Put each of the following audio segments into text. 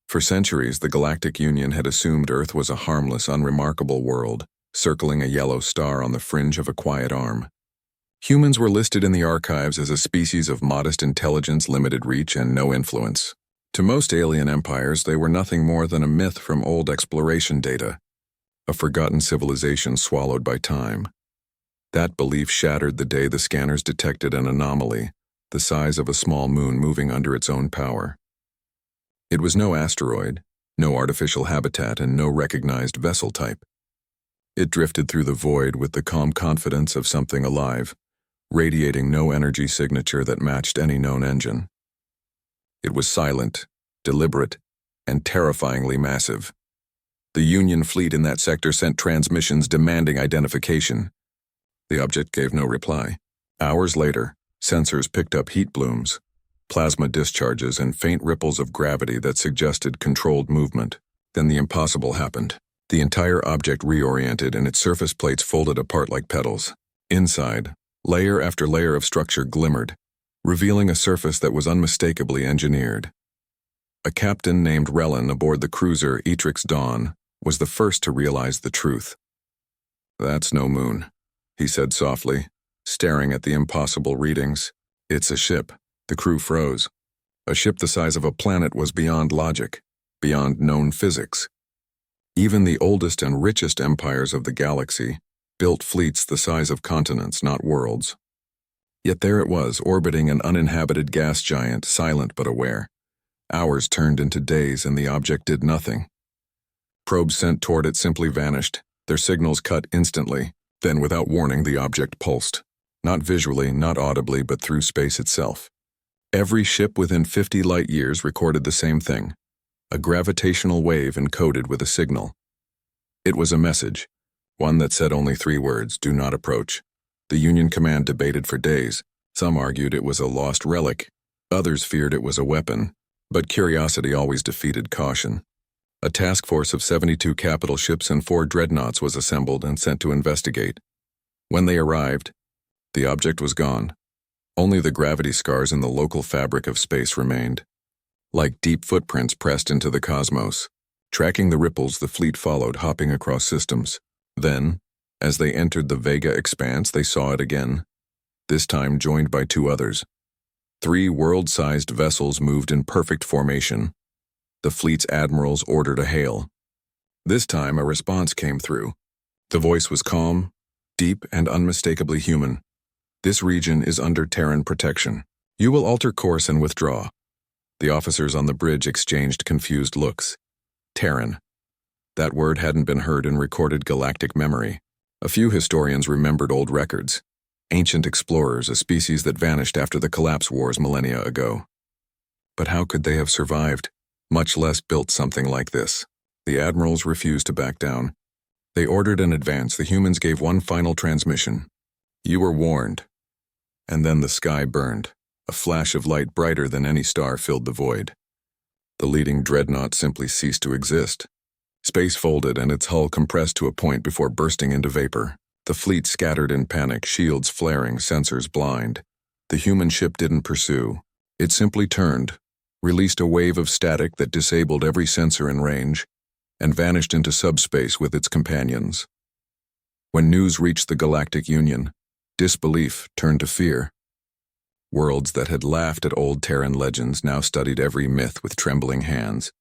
For centuries, the Galactic Union had assumed Earth was a harmless, unremarkable world, circling a yellow star on the fringe of a quiet arm. Humans were listed in the archives as a species of modest intelligence, limited reach, and no influence. To most alien empires, they were nothing more than a myth from old exploration data, a forgotten civilization swallowed by time. That belief shattered the day the scanners detected an anomaly, the size of a small moon moving under its own power. It was no asteroid, no artificial habitat, and no recognized vessel type. It drifted through the void with the calm confidence of something alive, radiating no energy signature that matched any known engine. It was silent, deliberate, and terrifyingly massive. The Union fleet in that sector sent transmissions demanding identification. The object gave no reply. Hours later, sensors picked up heat blooms, plasma discharges, and faint ripples of gravity that suggested controlled movement. Then the impossible happened. The entire object reoriented and its surface plates folded apart like petals. Inside, layer after layer of structure glimmered, revealing a surface that was unmistakably engineered. A captain named Relin aboard the cruiser Etrix Dawn was the first to realize the truth. "That's no moon," he said softly, staring at the impossible readings. "It's a ship." The crew froze. A ship the size of a planet was beyond logic, beyond known physics. Even the oldest and richest empires of the galaxy built fleets the size of continents, not worlds. Yet there it was, orbiting an uninhabited gas giant, silent but aware. Hours turned into days and the object did nothing. Probes sent toward it simply vanished, their signals cut instantly. Then, without warning, the object pulsed. Not visually, not audibly, but through space itself. Every ship within 50 light-years recorded the same thing, a gravitational wave encoded with a signal. It was a message, one that said only 3 words: "Do not approach." The Union command debated for days. Some argued it was a lost relic, others feared it was a weapon, but curiosity always defeated caution. A task force of 72 capital ships and 4 dreadnoughts was assembled and sent to investigate. When they arrived, the object was gone. Only the gravity scars in the local fabric of space remained, like deep footprints pressed into the cosmos. Tracking the ripples, the fleet followed, hopping across systems. Then, as they entered the Vega expanse, they saw it again, this time joined by 2 others. 3 world-sized vessels moved in perfect formation. The fleet's admirals ordered a hail. This time, a response came through. The voice was calm, deep, and unmistakably human. "This region is under Terran protection. You will alter course and withdraw." The officers on the bridge exchanged confused looks. Terran. That word hadn't been heard in recorded galactic memory. A few historians remembered old records. Ancient explorers, a species that vanished after the collapse wars millennia ago. But how could they have survived, much less built something like this? The admirals refused to back down. They ordered an advance. The humans gave one final transmission. "You were warned." And then the sky burned. A flash of light brighter than any star filled the void. The leading dreadnought simply ceased to exist. Space folded and its hull compressed to a point before bursting into vapor. The fleet scattered in panic, shields flaring, sensors blind. The human ship didn't pursue. It simply turned, released a wave of static that disabled every sensor in range, and vanished into subspace with its companions. When news reached the Galactic Union, disbelief turned to fear. Worlds that had laughed at old Terran legends now studied every myth with trembling hands.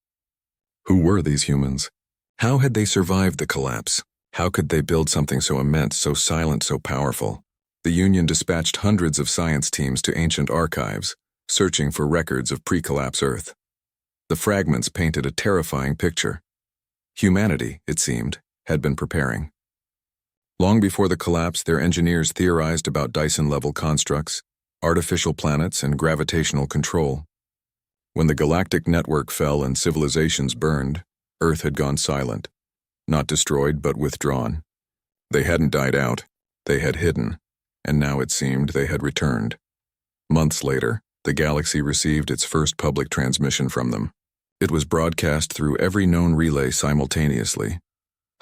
Who were these humans? How had they survived the collapse? How could they build something so immense, so silent, so powerful? The Union dispatched hundreds of science teams to ancient archives, searching for records of pre-collapse Earth. The fragments painted a terrifying picture. Humanity, it seemed, had been preparing. Long before the collapse, their engineers theorized about Dyson-level constructs, artificial planets, and gravitational control. When the galactic network fell and civilizations burned, Earth had gone silent. Not destroyed, but withdrawn. They hadn't died out, they had hidden, and now it seemed they had returned. Months later, the galaxy received its first public transmission from them. It was broadcast through every known relay simultaneously,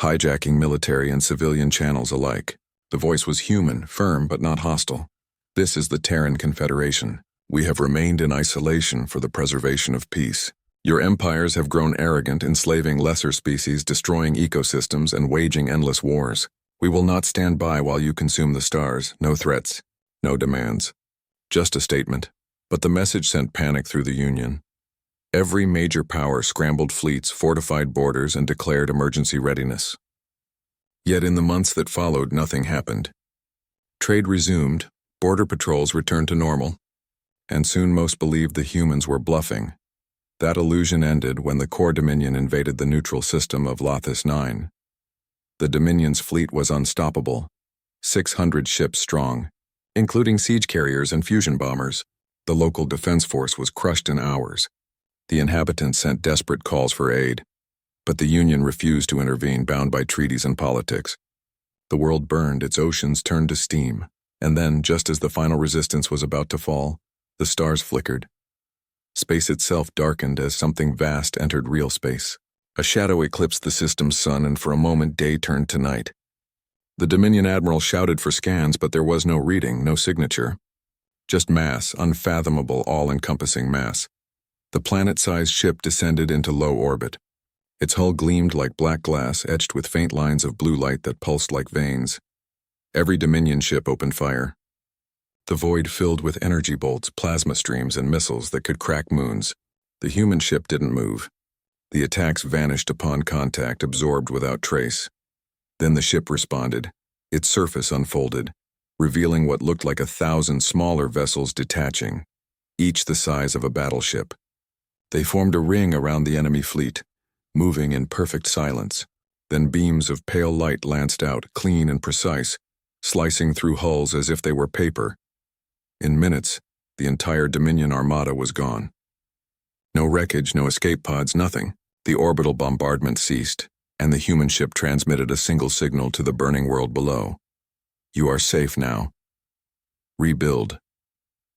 hijacking military and civilian channels alike. The voice was human, firm, but not hostile. "This is the Terran Confederation. We have remained in isolation for the preservation of peace. Your empires have grown arrogant, enslaving lesser species, destroying ecosystems, and waging endless wars. We will not stand by while you consume the stars. No threats, no demands. Just a statement. But the message sent panic through the Union. Every major power scrambled fleets, fortified borders, and declared emergency readiness. Yet in the months that followed, nothing happened. Trade resumed, border patrols returned to normal, and soon most believed the humans were bluffing. That illusion ended when the core Dominion invaded the neutral system of Lothis 9. The Dominion's fleet was unstoppable, 600 ships strong, including siege carriers and fusion bombers. The local defense force was crushed in hours. The inhabitants sent desperate calls for aid, but the Union refused to intervene, bound by treaties and politics. The world burned, its oceans turned to steam, and then, just as the final resistance was about to fall, the stars flickered. Space itself darkened as something vast entered real space. A shadow eclipsed the system's sun, and for a moment day turned to night. The Dominion admiral shouted for scans, but there was no reading, no signature. Just mass, unfathomable, all-encompassing mass. The planet-sized ship descended into low orbit. Its hull gleamed like black glass, etched with faint lines of blue light that pulsed like veins. Every Dominion ship opened fire. The void filled with energy bolts, plasma streams, and missiles that could crack moons. The human ship didn't move. The attacks vanished upon contact, absorbed without trace. Then the ship responded. Its surface unfolded, revealing what looked like 1,000 smaller vessels detaching, each the size of a battleship. They formed a ring around the enemy fleet, moving in perfect silence. Then beams of pale light lanced out, clean and precise, slicing through hulls as if they were paper. In minutes, the entire Dominion armada was gone. No wreckage, no escape pods, nothing. The orbital bombardment ceased, and the human ship transmitted a single signal to the burning world below. You are safe now. Rebuild.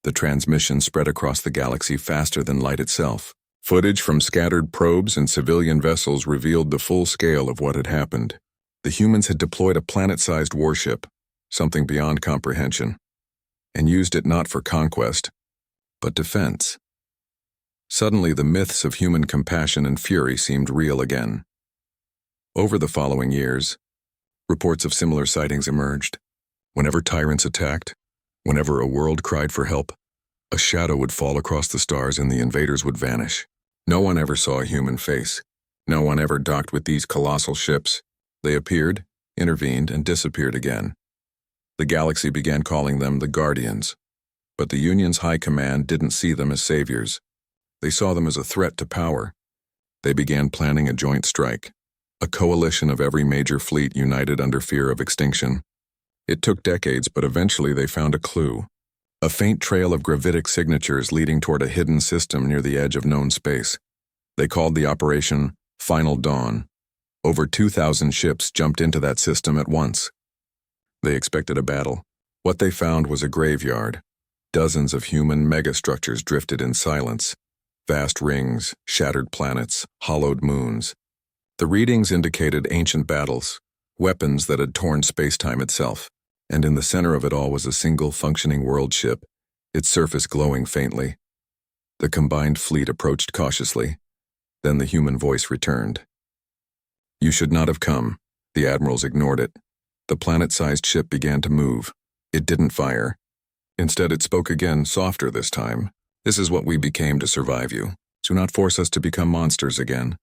The transmission spread across the galaxy faster than light itself. Footage from scattered probes and civilian vessels revealed the full scale of what had happened. The humans had deployed a planet-sized warship, something beyond comprehension, and used it not for conquest, but defense. Suddenly, the myths of human compassion and fury seemed real again. Over the following years, reports of similar sightings emerged. Whenever tyrants attacked, whenever a world cried for help, a shadow would fall across the stars and the invaders would vanish. No one ever saw a human face. No one ever docked with these colossal ships. They appeared, intervened, and disappeared again. The galaxy began calling them the Guardians. But the Union's high command didn't see them as saviors. They saw them as a threat to power. They began planning a joint strike, a coalition of every major fleet united under fear of extinction. It took decades, but eventually they found a clue. A faint trail of gravitic signatures leading toward a hidden system near the edge of known space. They called the operation Final Dawn. Over 2,000 ships jumped into that system at once. They expected a battle. What they found was a graveyard. Dozens of human megastructures drifted in silence. Vast rings, shattered planets, hollowed moons. The readings indicated ancient battles, weapons that had torn space-time itself. And in the center of it all was a single functioning world ship, its surface glowing faintly. The combined fleet approached cautiously. Then the human voice returned. You should not have come. The admirals ignored it. The planet-sized ship began to move. It didn't fire. Instead, it spoke again, softer this time. This is what we became to survive you. Do not force us to become monsters again.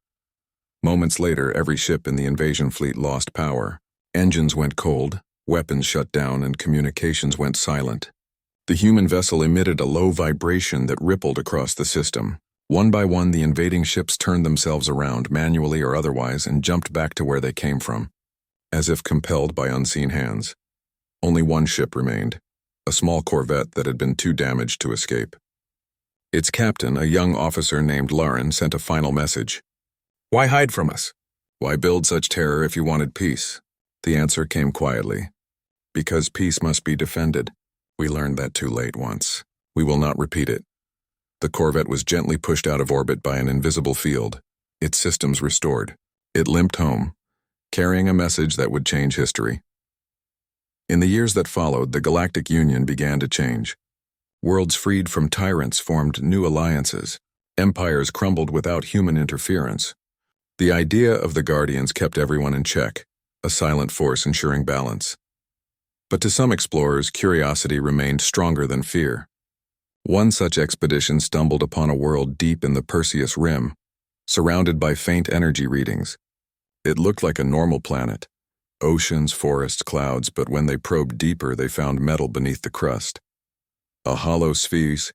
Moments later, every ship in the invasion fleet lost power. Engines went cold. Weapons shut down and communications went silent. The human vessel emitted a low vibration that rippled across the system. One by one, the invading ships turned themselves around, manually or otherwise, and jumped back to where they came from, as if compelled by unseen hands. Only one ship remained, a small corvette that had been too damaged to escape. Its captain, a young officer named Lauren, sent a final message. Why hide from us? Why build such terror if you wanted peace? The answer came quietly. Because peace must be defended. We learned that too late once. We will not repeat it. The corvette was gently pushed out of orbit by an invisible field, its systems restored. It limped home, carrying a message that would change history. In the years that followed, the Galactic Union began to change. Worlds freed from tyrants formed new alliances. Empires crumbled without human interference. The idea of the Guardians kept everyone in check, a silent force ensuring balance. But to some explorers, curiosity remained stronger than fear. One such expedition stumbled upon a world deep in the Perseus Rim, surrounded by faint energy readings. It looked like a normal planet. Oceans, forests, clouds, but when they probed deeper, they found metal beneath the crust. A hollow sphere